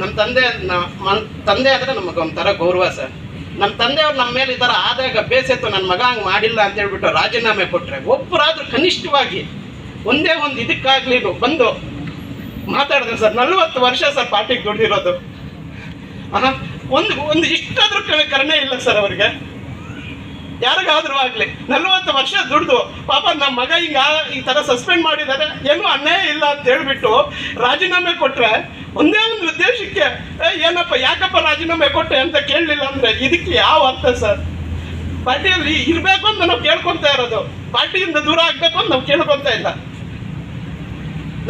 ನಮ್ಮ ತಂದೆ ಆದರೆ ನಮಗೊಂಥರ ಗೌರವ ಸರ್. ನಮ್ಮ ತಂದೆಯವ್ರು ನಮ್ಮ ಮೇಲೆ ಈ ಥರ ಆದಾಗ ಬೇಸತ್ತು ನನ್ನ ಮಗ ಹಂಗೆ ಮಾಡಿಲ್ಲ ಅಂತ ಹೇಳ್ಬಿಟ್ಟು ರಾಜೀನಾಮೆ ಕೊಟ್ಟರೆ ಒಬ್ಬರಾದ್ರೂ ಕನಿಷ್ಠವಾಗಿ ಒಂದೇ ಒಂದು ಇದಕ್ಕಾಗ್ಲಿ ಬಂದು ಮಾತಾಡಿದ್ರೆ ಸರ್. 40 ವರ್ಷ ಸರ್ ಪಾರ್ಟಿಗೆ ದುಡ್ದಿರೋದು. ಒಂದು ಇಷ್ಟಾದ್ರೂ ಕರುಣೆ ಇಲ್ಲ ಸರ್ ಅವ್ರಿಗೆ, ಯಾರಿಗಾದ್ರೂ ಆಗಲಿ. 40 ವರ್ಷ ದುಡ್ದು ಪಾಪ ನಮ್ಮ ಮಗ ಈ ಥರ ಸಸ್ಪೆಂಡ್ ಮಾಡಿದ್ದಾರೆ, ಏನೂ ಅನ್ಯಾಯ ಇಲ್ಲ ಅಂತ ಹೇಳ್ಬಿಟ್ಟು ರಾಜೀನಾಮೆ ಕೊಟ್ಟರೆ ಒಂದೇ ಒಂದು ಉದ್ದೇಶಕ್ಕೆ ಏನಪ್ಪ ಯಾಕಪ್ಪ ರಾಜೀನಾಮೆ ಕೊಟ್ಟೆ ಅಂತ ಕೇಳಲಿಲ್ಲ ಅಂದರೆ ಇದಕ್ಕೆ ಯಾವ ಅರ್ಥ ಸರ್? ಪಾರ್ಟಿಯಲ್ಲಿ ಇರಬೇಕು ಅಂತ ನಾವು ಕೇಳ್ಕೊತಾ ಇರೋದು, ಪಾರ್ಟಿಯಿಂದ ದೂರ ಆಗಬೇಕು ಅಂತ ನಾವು ಕೇಳ್ಕೊತಾ ಇಲ್ಲ.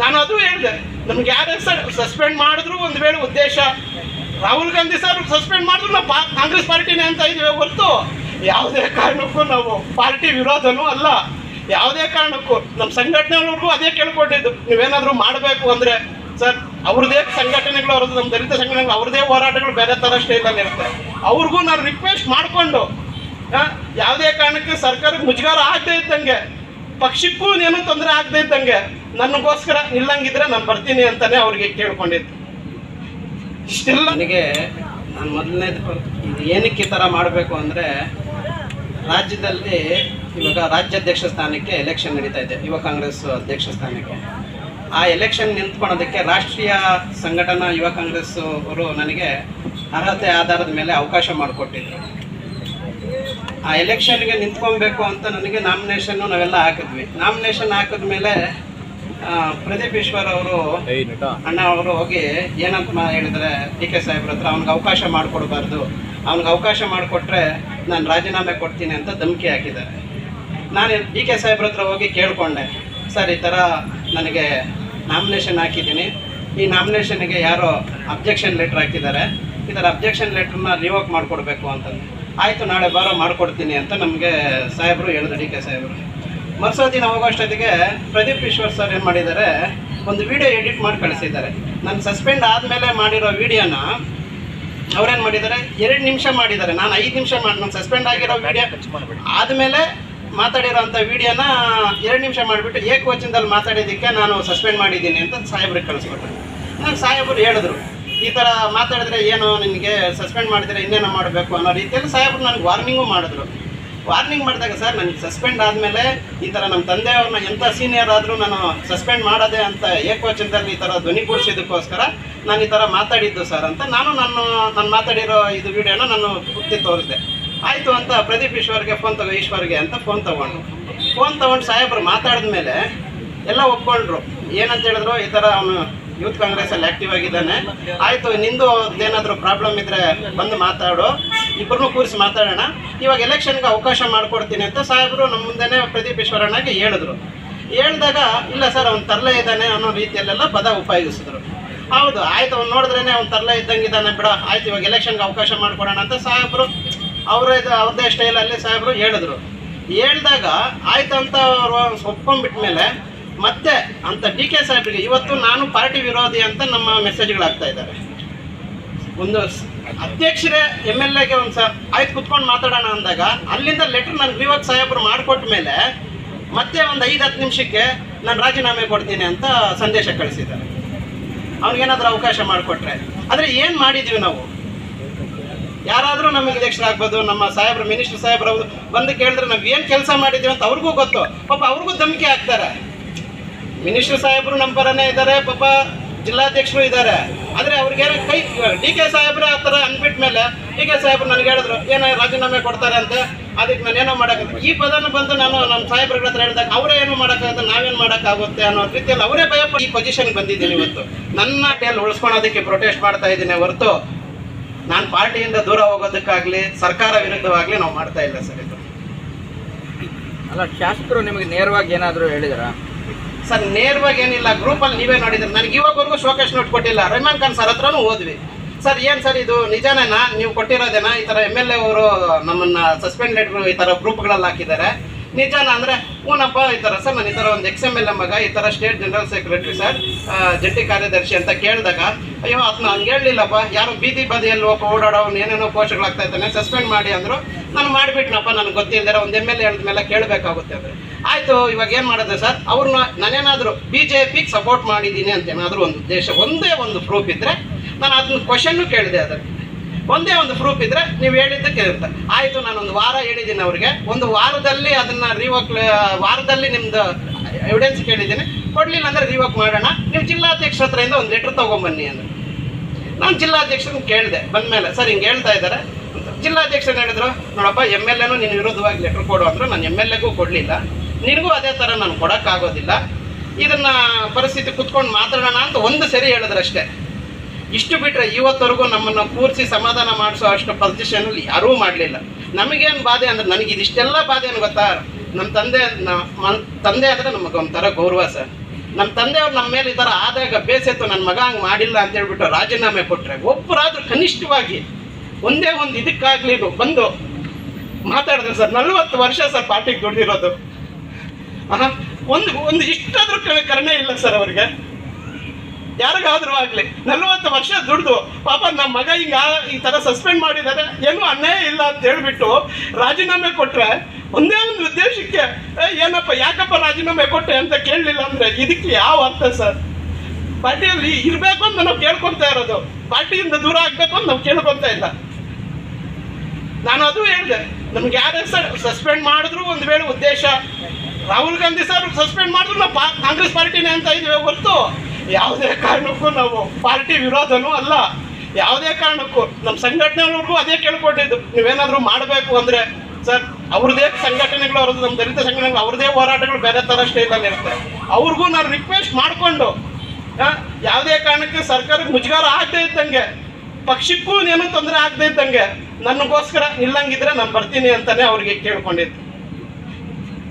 ನಾನು ಅದು ಹೇಳಿದೆ, ನಮ್ಗೆ ಯಾರೇ ಸಸ್ಪೆಂಡ್ ಮಾಡಿದ್ರು ಒಂದು ವೇಳೆ ಉದ್ದೇಶ ರಾಹುಲ್ ಗಾಂಧಿ ಸರ್ ಸಸ್ಪೆಂಡ್ ಮಾಡಿದ್ರು ನಾವು ಕಾಂಗ್ರೆಸ್ ಪಾರ್ಟಿನೇ ಅಂತ ಇದ್ದೀವಿ ಹೊರತು ಯಾವುದೇ ಕಾರಣಕ್ಕೂ ನಾವು ಪಾರ್ಟಿ ವಿರೋಧನೂ ಅಲ್ಲ. ಯಾವುದೇ ಕಾರಣಕ್ಕೂ ನಮ್ಮ ಸಂಘಟನೆಯವ್ರಿಗೂ ಅದೇ ಕೇಳ್ಕೊಂಡಿದ್ದು, ನೀವೇನಾದರೂ ಮಾಡಬೇಕು ಅಂದರೆ ಸರ್ ಅವ್ರದ್ದೇ ಸಂಘಟನೆಗಳು, ಅವ್ರದ್ದು ನಮ್ಮ ದಲಿತ ಸಂಘಟನೆಗಳು ಅವ್ರದ್ದೇ ಹೋರಾಟಗಳು ಬೇರೆ ಥರ ಸ್ಟೈಲಲ್ಲಿ ಇರುತ್ತೆ. ಅವ್ರಿಗೂ ನಾನು ರಿಕ್ವೆಸ್ಟ್ ಮಾಡಿಕೊಂಡು ಯಾವುದೇ ಕಾರಣಕ್ಕೆ ಸರ್ಕಾರಕ್ಕೆ ಮುಜುಗಾರ ಆಗದೆ ಇದ್ದಂಗೆ, ಪಕ್ಷಕ್ಕೂ ಏನೂ ತೊಂದರೆ ಆಗದೆ ಇದ್ದಂಗೆ ನನಗೋಸ್ಕರ ನಿಲ್ಲಂಗಿದ್ರೆ ನಾನು ಬರ್ತೀನಿ ಅಂತಲೇ ಅವ್ರಿಗೆ ಕೇಳ್ಕೊಂಡಿದ್ದು. ಇಷ್ಟೆಲ್ಲ ನನಗೆ ನಾನು ಮೊದಲನೇದು ಇದು ಏನಕ್ಕೆ ಈ ಥರ ಮಾಡಬೇಕು ಅಂದರೆ, ರಾಜ್ಯದಲ್ಲಿ ಇವಾಗ ರಾಜ್ಯಾಧ್ಯಕ್ಷ ಸ್ಥಾನಕ್ಕೆ ಎಲೆಕ್ಷನ್ ನಡೀತಾ ಇದೆ, ಯುವ ಕಾಂಗ್ರೆಸ್ ಅಧ್ಯಕ್ಷ ಸ್ಥಾನಕ್ಕೆ. ಆ ಎಲೆಕ್ಷನ್ ನಿಂತ್ಕೊಳ್ಳೋದಕ್ಕೆ ರಾಷ್ಟ್ರೀಯ ಸಂಘಟನಾ ಯುವ ಕಾಂಗ್ರೆಸ್ ಅವರು ನನಗೆ ಅರ್ಹತೆ ಆಧಾರದ ಮೇಲೆ ಅವಕಾಶ ಮಾಡಿಕೊಟ್ಟಿದ್ರು. ಆ ಎಲೆಕ್ಷನ್ಗೆ ನಿಂತ್ಕೊಬೇಕು ಅಂತ ನನಗೆ ನಾಮಿನೇಷನ್ನು ನಾವೆಲ್ಲ ಹಾಕಿದ್ವಿ. ನಾಮಿನೇಷನ್ ಹಾಕಿದ್ಮೇಲೆ ಪ್ರದೀಪ್ ಈಶ್ವರ್ ಅವರು ಅಣ್ಣ ಅವರು ಹೋಗಿ ಏನಂತ ಹೇಳಿದರೆ DK ಸಾಹೇಬ್ರ ಹತ್ರ ಅವ್ನಿಗೆ ಅವಕಾಶ ಮಾಡಿಕೊಡ್ಬಾರ್ದು, ಅವ್ನಿಗೆ ಅವಕಾಶ ಮಾಡಿಕೊಟ್ರೆ ನಾನು ರಾಜೀನಾಮೆ ಕೊಡ್ತೀನಿ ಅಂತ ಧಮಕಿ ಹಾಕಿದ್ದಾರೆ. ನಾನು DK ಸಾಹೇಬ್ರ ಹತ್ರ ಹೋಗಿ ಕೇಳಿಕೊಂಡೆ, ಸರ್ ಈ ಥರ ನನಗೆ ನಾಮಿನೇಷನ್ ಹಾಕಿದ್ದೀನಿ, ಈ ನಾಮಿನೇಷನ್ಗೆ ಯಾರೋ ಅಬ್ಜೆಕ್ಷನ್ ಲೆಟ್ರ್ ಹಾಕಿದ್ದಾರೆ, ಈ ಥರ ಅಬ್ಜೆಕ್ಷನ್ ಲೆಟ್ರನ್ನ ರಿವೋಕ್ ಮಾಡಿಕೊಡ್ಬೇಕು ಅಂತಂದು. ಆಯಿತು ನಾಳೆ ಬಾರೋ ಮಾಡಿಕೊಡ್ತೀನಿ ಅಂತ ನಮಗೆ ಸಾಹೇಬರು ಹೇಳಿದ್ರು, DK ಸಾಹೇಬರು. ಮರುಸದಿನ ಹೋಗೋಷ್ಟೊತ್ತಿಗೆ ಪ್ರದೀಪ್ ಈಶ್ವರ್ ಸರ್ ಏನು ಮಾಡಿದ್ದಾರೆ, ಒಂದು ವಿಡಿಯೋ ಎಡಿಟ್ ಮಾಡಿ ಕಳಿಸಿದ್ದಾರೆ. ನಾನು ಸಸ್ಪೆಂಡ್ ಆದಮೇಲೆ ಮಾಡಿರೋ ವಿಡಿಯೋನ ಅವ್ರೇನು ಮಾಡಿದ್ದಾರೆ, 2 ನಿಮಿಷ ಮಾಡಿದ್ದಾರೆ. ನಾನು 5 ನಿಮಿಷ ಮಾಡಿ, ನಾನು ಸಸ್ಪೆಂಡ್ ಆಗಿರೋ ವಿಡಿಯೋ ಆದಮೇಲೆ ಮಾತಾಡಿರೋಂಥ ವಿಡಿಯೋನ 2 ನಿಮಿಷ ಮಾಡಿಬಿಟ್ಟು ಏಕವಚನದಲ್ಲಿ ಮಾತಾಡಿದ್ದಕ್ಕೆ ನಾನು ಸಸ್ಪೆಂಡ್ ಮಾಡಿದ್ದೀನಿ ಅಂತ ಸಾಹೇಬ್ರಿಗೆ ಕಳಿಸ್ಕೊಟ್ಟೆ. ನಾನು ಸಾಹೇಬರು ಹೇಳಿದ್ರು, ಈ ಥರ ಮಾತಾಡಿದ್ರೆ ಏನು ನಿನಗೆ ಸಸ್ಪೆಂಡ್ ಮಾಡಿದರೆ ಇನ್ನೇನೋ ಮಾಡಬೇಕು ಅನ್ನೋ ರೀತಿಯಲ್ಲಿ ಸಾಹೇಬರು ನನಗೆ ವಾರ್ನಿಂಗು ಮಾಡಿದ್ರು. ವಾರ್ನಿಂಗ್ ಮಾಡಿದಾಗ ಸರ್ ನನಗೆ ಸಸ್ಪೆಂಡ್ ಆದಮೇಲೆ ಈ ಥರ ನಮ್ಮ ತಂದೆಯವ್ರನ್ನ ಎಂಥ ಸೀನಿಯರ್ ಆದರೂ ನಾನು ಸಸ್ಪೆಂಡ್ ಮಾಡೋದೆ ಅಂತ ಏಕವಚನದಲ್ಲಿ ಈ ಥರ ಧ್ವನಿ ಕೂಡಿಸಿದ್ದಕ್ಕೋಸ್ಕರ ನಾನು ಈ ಥರ ಮಾತಾಡಿದ್ದು ಸರ್ ಅಂತ ನಾನು ಮಾತಾಡಿರೋ ಇದು ವಿಡಿಯೋನ ನಾನು ಪೂರ್ತಿ ತೋರಿಸಿದೆ. ಆಯಿತು ಅಂತ ಪ್ರದೀಪ್ ಈಶ್ವರ್ಗೆ ಈಶ್ವರ್ಗೆ ಅಂತ ಫೋನ್ ತೊಗೊಂಡು ಸಾಹೇಬರು ಮಾತಾಡಿದ ಮೇಲೆ ಎಲ್ಲ ಒಪ್ಕೊಂಡ್ರು. ಏನಂತ ಹೇಳಿದ್ರು, ಈ ಥರ ಅವನು ಯೂತ್ ಕಾಂಗ್ರೆಸ್ಸಲ್ಲಿ ಆ್ಯಕ್ಟಿವ್ ಆಗಿದ್ದಾನೆ, ಆಯಿತು ನಿಂದು ಏನಾದರೂ ಪ್ರಾಬ್ಲಮ್ ಇದ್ದರೆ ಬಂದು ಮಾತಾಡು, ಇಬ್ಬರನ್ನೂ ಕೂರಿಸಿ ಮಾತಾಡೋಣ, ಇವಾಗ ಎಲೆಕ್ಷನ್ಗೆ ಅವಕಾಶ ಮಾಡಿಕೊಡ್ತೀನಿ ಅಂತ ಸಾಹೇಬರು ನಮ್ಮ ಮುಂದೆನೇ ಪ್ರದೀಪ್ ಈಶ್ವರನಾಗೆ ಹೇಳಿದ್ರು. ಹೇಳಿದಾಗ ಇಲ್ಲ ಸರ್ ಅವ್ನು ತರಲೇ ಇದ್ದಾನೆ ಅನ್ನೋ ರೀತಿಯಲ್ಲೆಲ್ಲ ಪದ ಉಪಯೋಗಿಸಿದ್ರು. ಹೌದು ಆಯಿತು, ಅವ್ನು ನೋಡಿದ್ರೇ ಅವ್ನು ತರಲೇ ಇದ್ದಂಗಿದ್ದಾನೆ ಬಿಡ, ಆಯ್ತು ಇವಾಗ ಎಲೆಕ್ಷನ್ಗೆ ಅವಕಾಶ ಮಾಡಿಕೊಡೋಣ ಅಂತ ಸಾಹೇಬರು ಅವ್ರದ್ದೇ ಸ್ಟೈಲಲ್ಲಿ ಸಾಹೇಬರು ಹೇಳಿದ್ರು. ಹೇಳಿದಾಗ ಆಯ್ತು ಅಂತ ಅವರು ಒಪ್ಕೊಂಡ್ಬಿಟ್ಮೇಲೆ ಮತ್ತೆ ಅಂತ DK ಸಾಹೇಬ್ರಿಗೆ ಇವತ್ತು ನಾನು ಪಾರ್ಟಿ ವಿರೋಧಿ ಅಂತ ನಮ್ಮ ಮೆಸೇಜ್ಗಳಾಗ್ತಾ ಇದ್ದಾರೆ. ಒಂದು ಅಧ್ಯಕ್ಷರೇ MLAಗೆ ಒಂದು ಆಯ್ತು ಕುತ್ಕೊಂಡು ಮಾತಾಡೋಣ ಅಂದಾಗ ಅಲ್ಲಿಂದ ಲೆಟ್ರ್ ನಾನು ವಿವತ್ ಸಾಹೇಬರು ಮಾಡಿಕೊಟ್ಟ ಮೇಲೆ ಮತ್ತೆ ಒಂದು 5-10 ನಿಮಿಷಕ್ಕೆ ನಾನು ರಾಜೀನಾಮೆ ಕೊಡ್ತೀನಿ ಅಂತ ಸಂದೇಶ ಕಳಿಸಿದ್ದಾರೆ. ಅವ್ನಿಗೇನಾದರೂ ಅವಕಾಶ ಮಾಡಿಕೊಟ್ರೆ. ಆದರೆ ಏನು ಮಾಡಿದ್ದೀವಿ ನಾವು? ಯಾರಾದರೂ ನಮಗೆ ಅಧ್ಯಕ್ಷರಾಗ್ಬೋದು, ನಮ್ಮ ಸಾಹೇಬ್ರು ಮಿನಿಸ್ಟರ್ ಸಾಹೇಬ್ರು ಬಂದು ಕೇಳಿದ್ರೆ ನಾವು ಏನು ಕೆಲಸ ಮಾಡಿದ್ದೀವಿ ಅಂತ ಅವ್ರಿಗೂ ಗೊತ್ತು. ಪಾಪ ಅವ್ರಿಗೂ ಧಮಕಿ ಹಾಕ್ತಾರೆ. ಮಿನಿಸ್ಟರ್ ಸಾಹೇಬರು ನಮ್ಮ ಪರನೇ ಇದ್ದಾರೆ, ಪಾಪ ಜಿಲ್ಲಾಧ್ಯಕ್ಷರು ಇದ್ದಾರೆ. ಆದರೆ ಅವ್ರಿಗೆ DK ಸಾಹೇಬ್ರೆ ಆ ಥರ ಅಂದ್ಬಿಟ್ಟ ಮೇಲೆ DK ಸಾಹೇಬ್ರು ನನಗೆ ಹೇಳಿದ್ರು ಏನೋ ರಾಜೀನಾಮೆ ಕೊಡ್ತಾರೆ ಅಂತ, ಅದಕ್ಕೆ ನಾನು ಏನೋ ಮಾಡೋಕ್ಕಾಗುತ್ತೆ. ಈ ಪದನ ಬಂದು ನಾನು ನಮ್ಮ ಸಾಹೇಬ್ರ ಹತ್ರ ಹೇಳಿದಾಗ ಅವರೇ ಏನೋ ಮಾಡೋಕ್ಕಾಗುತ್ತೆ, ನಾವೇನು ಮಾಡೋಕ್ಕಾಗುತ್ತೆ ಅನ್ನೋ ರೀತಿಯಲ್ಲಿ ಅವರೇ ಭಯಪಟ್ಟು ಈ ಪೊಸಿಷನ್ಗೆ ಬಂದಿದ್ದೀನಿ. ಇವತ್ತು ನನ್ನ ಟೇಲ್ ಉಳಿಸ್ಕೊಳೋದಕ್ಕೆ ಪ್ರೊಟೆಸ್ಟ್ ಮಾಡ್ತಾ ಇದ್ದೀನಿ ಹೊರತು ನಾನು ಪಾರ್ಟಿಯಿಂದ ದೂರ ಹೋಗೋದಕ್ಕಾಗಲಿ ಸರ್ಕಾರ ವಿರುದ್ಧವಾಗಲಿ ನಾವು ಮಾಡ್ತಾ ಇಲ್ಲ ಸರ್. ಇದು ಅಲ್ಲ, ಶಾಸಕರು ನಿಮಗೆ ನೇರವಾಗಿ ಏನಾದರೂ ಹೇಳಿದಾರಾ ಸರ್? ನೇರವಾಗಿ ಏನಿಲ್ಲ, ಗ್ರೂಪಲ್ಲಿ ನೀವೇ ನೋಡಿದ್ರೆ. ನನಗೆ ಇವಾಗವರೆಗೂ ಶೋಕೇಶ್ ನೋಟ್ ಕೊಟ್ಟಿಲ್ಲ. ರೆಹಮಾನ್ ಖಾನ್ ಸರ್ ಹತ್ರನೂ ಹೋದ್ವಿ. ಸರ್ ಏನು ಸರ್ ಇದು ನಿಜನೇನಾ, ನೀವು ಕೊಟ್ಟಿರೋದೇನಾ, ಈ ಥರ MLA ಅವರು ನಮ್ಮನ್ನು ಸಸ್ಪೆಂಡ್ ಲೆಟ್ರು ಈ ಥರ ಗ್ರೂಪ್ಗಳಲ್ಲಿ ಹಾಕಿದ್ದಾರೆ, ನಿಜಾನ ಅಂದರೆ ಹೂನಪ್ಪ ಈ ಥರ ಸರ್ ನಾನು ಈ ಥರ ಒಂದು XMLA ಮಗ ಈ ಥರ ಸ್ಟೇಟ್ ಜನರಲ್ ಸೆಕ್ರೆಟರಿ ಸರ್, ಜಂಟಿ ಕಾರ್ಯದರ್ಶಿ ಅಂತ ಕೇಳಿದಾಗ ಅಯ್ಯೋ ಅದನ್ನ ಹಂಗೆ ಹೇಳಲಿಲ್ಲಪ್ಪ, ಯಾರು ಬೀದಿ ಬದಿಯಲ್ಲಿ ಓಡಾಡೋನು ಏನೇನೋ ಪೋಸ್ಟ್ಗಳಾಗ್ತಾ ಇದ್ದಾನೆ, ಸಸ್ಪೆಂಡ್ ಮಾಡಿ ಅಂದರು. ನಾನು ಮಾಡಿಬಿಟ್ನಪ್ಪ, ನನಗೆ ಗೊತ್ತಿಲ್ಲದೆ ಒಂದು MLA ಹೇಳಿದ್ಮೇಲೆ ಕೇಳಬೇಕಾಗುತ್ತೆ ಅಂದರೆ. ಆಯಿತು ಇವಾಗ ಏನು ಮಾಡೋದು ಸರ್, ಅವ್ರನ್ನ ನಾನೇನಾದರೂ BJPಗೆ ಸಪೋರ್ಟ್ ಮಾಡಿದ್ದೀನಿ ಅಂತ ಏನಾದರೂ ಒಂದು ಉದ್ದೇಶ ಒಂದೇ ಒಂದು ಪ್ರೂಫ್ ಇದ್ದರೆ ನಾನು ಅದನ್ನ ಕ್ವಶನ್ನು ಕೇಳಿದೆ. ಅದಕ್ಕೆ ಒಂದೇ ಒಂದು ಪ್ರೂಫ್ ಇದ್ರೆ ನೀವು ಹೇಳಿದ್ದಕ್ಕೆ ಇರುತ್ತೆ. ಆಯಿತು, ನಾನೊಂದು ವಾರ ಹೇಳಿದ್ದೀನಿ ಅವ್ರಿಗೆ, ಒಂದು ವಾರದಲ್ಲಿ ಅದನ್ನು ವಾರದಲ್ಲಿ ನಿಮ್ದು ಎವಿಡೆನ್ಸ್ ಕೇಳಿದ್ದೀನಿ, ಕೊಡಲಿಲ್ಲ ಅಂದರೆ ರಿವೋಕ್ ಮಾಡೋಣ, ನೀವು ಜಿಲ್ಲಾಧ್ಯಕ್ಷರ ಹತ್ರದಿಂದ ಒಂದು ಲೆಟ್ರ್ ತೊಗೊಂಬನ್ನಿ ಅಂದರೆ. ನಾನು ಜಿಲ್ಲಾಧ್ಯಕ್ಷರನ್ನ ಕೇಳಿದೆ ಬಂದಮೇಲೆ, ಸರ್ ಹಿಂಗೆ ಹೇಳ್ತಾ ಇದ್ದಾರೆ ಅಂತ. ಜಿಲ್ಲಾಧ್ಯಕ್ಷರು ಹೇಳಿದ್ರು, ನೋಡಪ್ಪ MLA ನಿನ್ನ ವಿರುದ್ಧವಾಗಿ ಲೆಟ್ರ್ ಕೊಡು ಅಂದರು. ನಾನು MLAಗೂ ಕೊಡಲಿಲ್ಲ, ನಿನಗೂ ಅದೇ ಥರ ನಾನು ಕೊಡೋಕ್ಕಾಗೋದಿಲ್ಲ, ಇದನ್ನು ಪರಿಸ್ಥಿತಿ ಕುತ್ಕೊಂಡು ಮಾತಾಡೋಣ ಅಂತ ಒಂದು ಸರಿ ಹೇಳಿದ್ರಷ್ಟೇ. ಇಷ್ಟು ಬಿಟ್ಟರೆ ಇವತ್ತವರೆಗೂ ನಮ್ಮನ್ನು ಕೂರಿಸಿ ಸಮಾಧಾನ ಮಾಡಿಸೋ ಅಷ್ಟು ಪೊಸಿಷನಲ್ಲಿ ಯಾರೂ ಮಾಡಲಿಲ್ಲ. ನಮಗೇನು ಬಾಧೆ ಅಂದರೆ, ನನಗೆ ಇದಿಷ್ಟೆಲ್ಲ ಬಾಧೆ ಏನು ಗೊತ್ತಾ, ನಮ್ಮ ತಂದೆ ಅಂದರೆ ನಮಗೆ ಒಂಥರ ಗೌರವ ಸರ್. ನಮ್ಮ ತಂದೆಯವ್ರು ನಮ್ಮ ಮೇಲೆ ಈ ಥರ ಆದಾಗ ಬೇಸೆತ್ತು, ನನ್ನ ಮಗ ಹಂಗೆ ಮಾಡಿಲ್ಲ ಅಂತ ಹೇಳ್ಬಿಟ್ಟು ರಾಜೀನಾಮೆ ಕೊಟ್ಟರೆ, ಒಬ್ಬರಾದ್ರೂ ಕನಿಷ್ಠವಾಗಿ ಒಂದೇ ಒಂದು ಇದಕ್ಕಾಗ್ಲಿ ಬಂದು ಮಾತಾಡಿದ್ರೆ ಸರ್. 40 ವರ್ಷ ಸರ್ ಪಾರ್ಟಿಗೆ ದುಡ್ದಿರೋದು, ಒಂದು ಇಷ್ಟಾದ್ರೂ ಕರುಣೆ ಇಲ್ಲ ಸರ್ ಅವರಿಗೆ. ಯಾರಿಗಾದ್ರೂ ಆಗಲಿ 40 ವರ್ಷ ದುಡ್ದು ಪಾಪ ನಮ್ಮ ಮಗ ಈ ಥರ ಸಸ್ಪೆಂಡ್ ಮಾಡಿದ್ದಾರೆ, ಏನೂ ಅನ್ಯಾಯ ಇಲ್ಲ ಅಂತ ಹೇಳ್ಬಿಟ್ಟು ರಾಜೀನಾಮೆ ಕೊಟ್ಟರೆ, ಒಂದೇ ಒಂದು ಉದ್ದೇಶಕ್ಕೆ ಏನಪ್ಪ ಯಾಕಪ್ಪ ರಾಜೀನಾಮೆ ಕೊಟ್ಟೆ ಅಂತ ಕೇಳಲಿಲ್ಲ ಅಂದರೆ ಇದಕ್ಕೆ ಯಾವ ಅರ್ಥ ಸರ್? ಪಾರ್ಟಿಯಲ್ಲಿ ಇರಬೇಕು ಅಂತ ನಾವು ಕೇಳ್ಕೊತಾ ಇರೋದು, ಪಾರ್ಟಿಯಿಂದ ದೂರ ಆಗಬೇಕು ಅಂತ ನಾವು ಕೇಳ್ಕೊತಾ ಇಲ್ಲ. ನಾನು ಅದು ಹೇಳಿದೆ, ನಮ್ಗೆ ಯಾರೇ ಸರ್ ಸಸ್ಪೆಂಡ್ ಮಾಡಿದ್ರು ಒಂದು ವೇಳೆ ಉದ್ದೇಶ, ರಾಹುಲ್ ಗಾಂಧಿ ಸರ್ ಸಸ್ಪೆಂಡ್ ಮಾಡಿದ್ರು ನಾವು ಕಾಂಗ್ರೆಸ್ ಪಾರ್ಟಿನೇ ಅಂತ ಇದ್ದೀವಿ ಹೊರತು ಯಾವುದೇ ಕಾರಣಕ್ಕೂ ನಾವು ಪಾರ್ಟಿ ವಿರೋಧನೂ ಅಲ್ಲ. ಯಾವುದೇ ಕಾರಣಕ್ಕೂ ನಮ್ಮ ಸಂಘಟನೆಯವ್ರಿಗೂ ಅದೇ ಕೇಳ್ಕೊಂಡಿದ್ದು, ನೀವೇನಾದರೂ ಮಾಡಬೇಕು ಅಂದರೆ ಸರ್ ಅವ್ರದ್ದೇ ಸಂಘಟನೆಗಳು, ಅವ್ರದ್ದು ನಮ್ಮ ದಲಿತ ಸಂಘಟನೆಗಳು ಅವ್ರದ್ದೇ ಹೋರಾಟಗಳು ಬೇರೆ ಥರ ಸ್ಟೈಲಲ್ಲಿ ಇರುತ್ತೆ. ಅವ್ರಿಗೂ ನಾನು ರಿಕ್ವೆಸ್ಟ್ ಮಾಡಿಕೊಂಡು ಯಾವುದೇ ಕಾರಣಕ್ಕೆ ಸರ್ಕಾರಕ್ಕೆ ಮುಜುಗರ ಆಗದೆ ಇದ್ದಂಗೆ, ಪಕ್ಷಕ್ಕೂ ಏನೂ ತೊಂದರೆ ಆಗದೆ ಇದ್ದಂಗೆ ನನಗೋಸ್ಕರ ನಿಲ್ಲಂಗಿದ್ರೆ ನಾನು ಬರ್ತೀನಿ ಅಂತಲೇ ಅವ್ರಿಗೆ ಕೇಳ್ಕೊಂಡಿದ್ದು.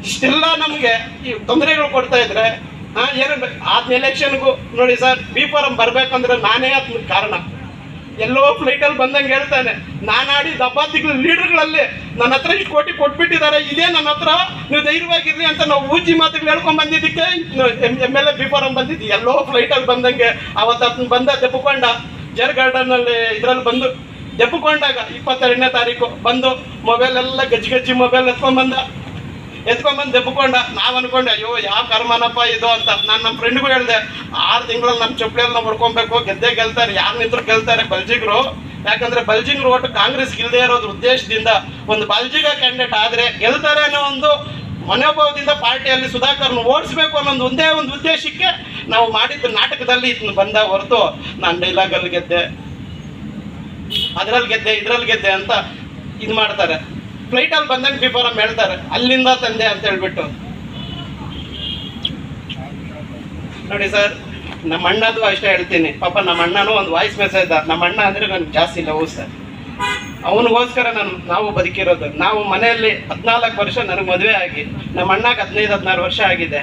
ಇಷ್ಟೆಲ್ಲ ನಮಗೆ ಈ ತೊಂದರೆಗಳು ಕೊಡ್ತಾ ಇದ್ರೆ ಏನು ಆದ್ನ ಎಲೆಕ್ಷನ್ಗೂ ನೋಡಿ ಸರ್, B4M ಬರಬೇಕಂದ್ರೆ ನಾನೇ ಅದಕ್ಕೆ ಕಾರಣ. ಎಲ್ಲೋ ಫ್ಲೈಟಲ್ಲಿ ಬಂದಂಗೆ ಹೇಳ್ತಾನೆ, ನಾನು ಆಡಿದ ಅಪಾತಿಗಳ ಲೀಡರ್ಗಳಲ್ಲಿ ನನ್ನ ಹತ್ರ ಇಷ್ಟು ಕೋಟಿ ಕೊಟ್ಬಿಟ್ಟಿದ್ದಾರೆ, ಇದೇ ನನ್ನ ಹತ್ರ, ನೀವು ಧೈರ್ಯವಾಗಿರ್ಲಿ ಅಂತ ನಾವು ಊಜಿ ಮಾತುಗಳು ಹೇಳ್ಕೊಂಡು ಬಂದಿದ್ದಕ್ಕೆ MLA B4M ಬಂದಿದ್ದು. ಎಲ್ಲೋ ಫ್ಲೈಟಲ್ಲಿ ಬಂದಂಗೆ ಅವತ್ತು ಅದನ್ನ ಬಂದ ದೆಪ್ಪಕೊಂಡ ಜರ್ ಗಾರ್ಡನಲ್ಲಿ ಇದರಲ್ಲಿ ಬಂದು ದೆಪ್ಪಕೊಂಡಾಗ 22ನೇ ತಾರೀಕು ಬಂದು ಮೊಬೈಲ್ ಎಲ್ಲ ಗಜ್ಜಿ ಮೊಬೈಲ್ ಎತ್ಕೊಂಡ್ಬಂದು ದೆಪ್ಪಕೊಂಡ. ನಾವು ಅನ್ಕೊಂಡೆ ಅಯ್ಯೋ ಯಾವ ಕರ್ಮನಪ್ಪ ಇದು ಅಂತ. ನಾನು ನಮ್ಮ ಫ್ರೆಂಡ್ಗೂ ಹೇಳಿದೆ, 6 ತಿಂಗಳಲ್ಲಿ ನಮ್ಮ ಚಪ್ಪಲಿಯಲ್ಲಿ ನಾವು ಹೊಡ್ಕೊಬೇಕು, ಗೆಲ್ತಾರೆ, ಯಾರು ನಿಂತರು ಗೆಲ್ತಾರೆ ಬಲ್ಜಿಗರು. ಯಾಕಂದ್ರೆ ಬಲ್ಜಿಗರು ಒಟ್ಟು ಕಾಂಗ್ರೆಸ್ ಗೆಲ್ಲದೆ ಇರೋದ್ರ ಉದ್ದೇಶದಿಂದ ಒಂದು ಬಲ್ಜಿಗ ಕ್ಯಾಂಡಿಡೇಟ್ ಆದರೆ ಗೆಲ್ತಾರೆ ಅನ್ನೋ ಒಂದು ಮನೋಭಾವದಿಂದ ಪಾರ್ಟಿಯಲ್ಲಿ ಸುಧಾಕರ್ನ ಓಡಿಸ್ಬೇಕು ಅನ್ನೋ ಒಂದೇ ಒಂದು ಉದ್ದೇಶಕ್ಕೆ ನಾವು ಮಾಡಿದ್ದ ನಾಟಕದಲ್ಲಿ ಇದನ್ನ ಬಂದ ಹೊರತು ನಾನು ಡೈಲಾಗಲ್ಲಿ ಗೆದ್ದೆ, ಅದರಲ್ಲಿ ಗೆದ್ದೆ, ಇದರಲ್ಲಿ ಗೆದ್ದೆ ಅಂತ ಇದು ಮಾಡ್ತಾರೆ. ಫ್ಲೈಟಲ್ಲಿ ಬಂದಂಗೆ B4M ಹೇಳ್ತಾರೆ, ಅಲ್ಲಿಂದ ತಂದೆ ಅಂತ ಹೇಳ್ಬಿಟ್ಟು. ನೋಡಿ ಸರ್, ನಮ್ಮ ಅಣ್ಣದು ಅಷ್ಟೇ ಹೇಳ್ತೀನಿ. ಪಾಪ ನಮ್ಮ ಅಣ್ಣನೂ ಒಂದು ವಾಯ್ಸ್ ಮೆಸೇಜ್, ನಮ್ಮ ಅಣ್ಣ ಅಂದರೆ ನನಗೆ ಜಾಸ್ತಿ ಲವ್ ಸರ್. ಅವನಿಗೋಸ್ಕರ ನಾವು ಬದುಕಿರೋದು. ನಾವು ಮನೆಯಲ್ಲಿ 14 ವರ್ಷ ನನಗೆ ಮದುವೆ ಆಗಿ, ನಮ್ಮ ಅಣ್ಣಗೆ 15-16 ವರ್ಷ ಆಗಿದೆ.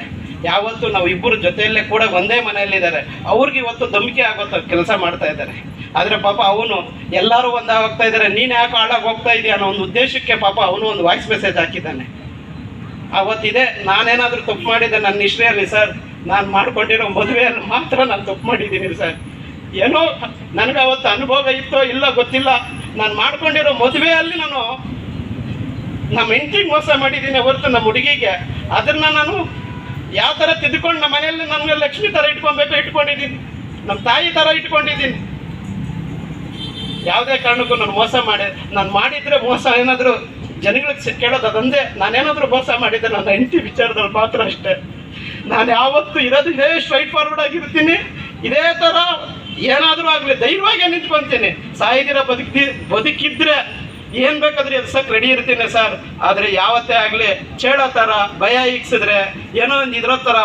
ಯಾವತ್ತೂ ನಾವು ಇಬ್ಬರು ಜೊತೆಯಲ್ಲೇ ಕೂಡ ಒಂದೇ ಮನೆಯಲ್ಲಿದ್ದಾರೆ. ಅವ್ರಿಗೆ ಇವತ್ತು ಧಮಕಿ ಆಗೋತ್ತ ಕೆಲಸ ಮಾಡ್ತಾ ಇದ್ದಾರೆ. ಆದರೆ ಪಾಪ ಅವನು ಎಲ್ಲರೂ ಒಂದಾಗೋಗ್ತಾ ಇದ್ದಾರೆ, ನೀನು ಯಾಕೆ ಹಾಳಾಗಿ ಹೋಗ್ತಾ ಇದೆಯಾ ಅನ್ನೋ ಒಂದು ಉದ್ದೇಶಕ್ಕೆ ಪಾಪ ಅವನು ಒಂದು ವಾಯ್ಸ್ ಮೆಸೇಜ್ ಹಾಕಿದ್ದಾನೆ. ಅವತ್ತಿದೆ, ನಾನೇನಾದರೂ ತಪ್ಪು ಮಾಡಿದ್ದೆ ನನ್ನ ಹಿಸ್ಟ್ರಿಯಲ್ಲಿ ಸರ್, ನಾನು ಮಾಡ್ಕೊಂಡಿರೋ ಮದುವೆಯಲ್ಲಿ ಮಾತ್ರ ನಾನು ತಪ್ಪು ಮಾಡಿದ್ದೀನಿ ಸರ್. ಏನೋ ನನಗೆ ಅವತ್ತು ಅನುಭವ ಇತ್ತೋ ಇಲ್ಲ ಗೊತ್ತಿಲ್ಲ, ನಾನು ಮಾಡ್ಕೊಂಡಿರೋ ಮದುವೆಯಲ್ಲಿ ನಾನು ನಮ್ಮ ಹೆಂಡತಿಗೆ ಮೋಸ ಮಾಡಿದ್ದೀನಿ ಹೊರತು ನಮ್ಮ ಹುಡುಗಿಗೆ ಅದನ್ನು ನಾನು ಯಾವ ಥರ ತಿದ್ದುಕೊಂಡು ನಮ್ಮ ಮನೆಯಲ್ಲಿ ನನಗೆ ಲಕ್ಷ್ಮಿ ಥರ ಇಟ್ಕೊಂಡಿದ್ದೀನಿ, ನಮ್ಮ ತಾಯಿ ಥರ ಇಟ್ಕೊಂಡಿದ್ದೀನಿ. ಯಾವುದೇ ಕಾರಣಕ್ಕೂ ನಾನು ಮೋಸ ನಾನು ಮಾಡಿದರೆ ಮೋಸ ಏನಾದರೂ ಜನಗಳಿಗೆ ಕೇಳೋದು ಅದೊಂದೇ. ನಾನೇನಾದರೂ ಮೋಸ ಮಾಡಿದ್ದೆ ನನ್ನ ಹೆಂಡತಿ ವಿಚಾರದಲ್ಲಿ ಮಾತ್ರ ಅಷ್ಟೇ. ನಾನು ಯಾವತ್ತೂ ಇರೋದು ಇದೇ ಸ್ಟ್ರೈಟ್ ಫಾರ್ವರ್ಡ್ ಆಗಿರ್ತೀನಿ. ಇದೇ ಥರ ಏನಾದರೂ ಆಗಲಿ ಧೈರ್ಯವಾಗಿ ನಿಂತ್ಕೊತೀನಿ. ಸಾಯಿದಿರ ಬದುಕಿದ್ರೆ ಏನು ಬೇಕಾದ್ರೆ ಎದ್ಸಕ್ಕೆ ರೆಡಿ ಇರ್ತೀನಿ ಸರ್. ಆದರೆ ಯಾವತ್ತೇ ಆಗಲಿ ಚೇಳೋ ಥರ ಭಯ ಇಕ್ಸಿದ್ರೆ ಏನೋ ಒಂದು ಇದ್ರ ಥರ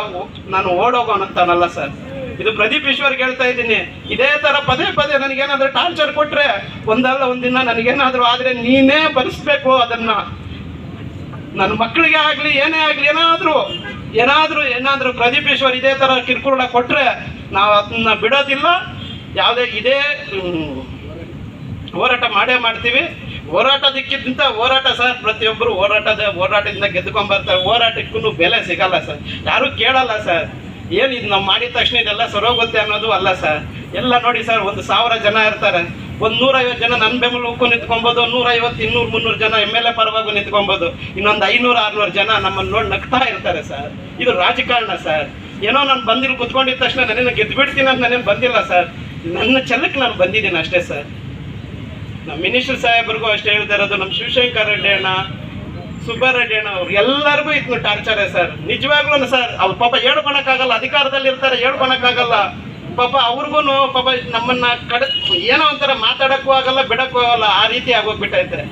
ನಾನು ಓಡೋಗೋಣಂತಾನಲ್ಲ ಸರ್. ಇದು ಪ್ರದೀಪ್ ಈಶ್ವರ್ಗೆ ಹೇಳ್ತಾ ಇದ್ದೀನಿ, ಇದೇ ಥರ ಪದೇ ನನಗೇನಾದರೂ ಟಾರ್ಚರ್ ಕೊಟ್ಟರೆ ಒಂದಲ್ಲ ಒಂದಿನ ನನಗೇನಾದರೂ ಆದರೆ ನೀನೇ ಭರಿಸ್ಬೇಕು ಅದನ್ನು. ನನ್ನ ಮಕ್ಕಳಿಗೆ ಆಗಲಿ ಏನೇ ಆಗಲಿ ಏನಾದರೂ ಪ್ರದೀಪ್ ಈಶ್ವರ್ ಇದೇ ಥರ ಕಿರುಕುಳ ಕೊಟ್ಟರೆ ನಾವು ಅದನ್ನ ಬಿಡೋದಿಲ್ಲ. ಯಾವುದೇ ಇದೇ ಹೋರಾಟ ಮಾಡ್ತೀವಿ. ಹೋರಾಟದಕ್ಕಿಂತ ಹೋರಾಟ ಸರ್, ಪ್ರತಿಯೊಬ್ಬರು ಹೋರಾಟದಿಂದ ಗೆದ್ದುಕೊಂಡ್ಬರ್ತಾರೆ. ಹೋರಾಟಕ್ಕೂ ಬೆಲೆ ಸಿಗಲ್ಲ ಸರ್, ಯಾರೂ ಕೇಳಲ್ಲ ಸರ್. ಏನು ಇದು ನಾವು ಮಾಡಿದ ತಕ್ಷಣ ಇದೆಲ್ಲ ಸರೋಗುತ್ತೆ ಅನ್ನೋದು ಅಲ್ಲ ಸರ್. ಎಲ್ಲ ನೋಡಿ ಸರ್, 1,000 ಜನ ಇರ್ತಾರೆ, ಒಂದು 150 ಜನ ನನ್ನ ಬೆಂಬಲಕ್ಕೂ ನಿಂತ್ಕೊಬೋದು, 150, 200, 300 ಜನ MLA ಪರವಾಗೂ ನಿಂತ್ಕೊಬೋದು, ಇನ್ನೊಂದು 500-600 ಜನ ನಮ್ಮನ್ನು ನೋಡಿ ನಗ್ತಾ ಇರ್ತಾರೆ ಸರ್. ಇದು ರಾಜಕಾರಣ ಸರ್. ಏನೋ ನಾನು ಬಂದಿಲ್ಲಿ ಕುತ್ಕೊಂಡಿದ್ದ ತಕ್ಷಣ ನನ್ನನ್ನು ಗೆದ್ದು ಬಿಡ್ತೀನಿ ಅಂತ ನಾನೇನು ಬಂದಿಲ್ಲ ಸರ್. ನನ್ನ ಛಲಕ್ಕೆ ನಾನು ಬಂದಿದ್ದೀನಿ ಅಷ್ಟೇ ಸರ್. ನಮ್ಮ ಮಿನಿಸ್ಟರ್ ಸಾಹೇಬ್ರಿಗೂ ಅಷ್ಟೇ ಹೇಳ್ತಾ ಇರೋದು, ನಮ್ಮ ಶಿವಶಂಕರ್ ರೆಡ್ಡಿ ಅಣ್ಣ, ಸುಬ್ಬಾರೆಡ್ಡಿ ಅಣ್ಣ ಅವ್ರು ಎಲ್ಲರಿಗೂ ಇದನ್ನು ಟಾರ್ಚರೇ ಸರ್. ನಿಜವಾಗ್ಲೂ ಸರ್, ಅವ್ರು ಪಾಪ ಹೇಳ್ಕೊಳಕ್ಕಾಗಲ್ಲ, ಅಧಿಕಾರದಲ್ಲಿ ಇರ್ತಾರೆ, ಹೇಳ್ಕೊಳಕ್ಕಾಗಲ್ಲ ಪಾಪ. ಅವ್ರಿಗೂ ಪಾಪ ನಮ್ಮನ್ನ ಏನೋ ಒಂಥರ ಮಾತಾಡಕ್ಕೂ ಆಗಲ್ಲ, ಬಿಡಕ್ಕೂ ಆಗಲ್ಲ, ಆ ರೀತಿ ಆಗೋಗ್ಬಿಟ್ಟೈತೆ.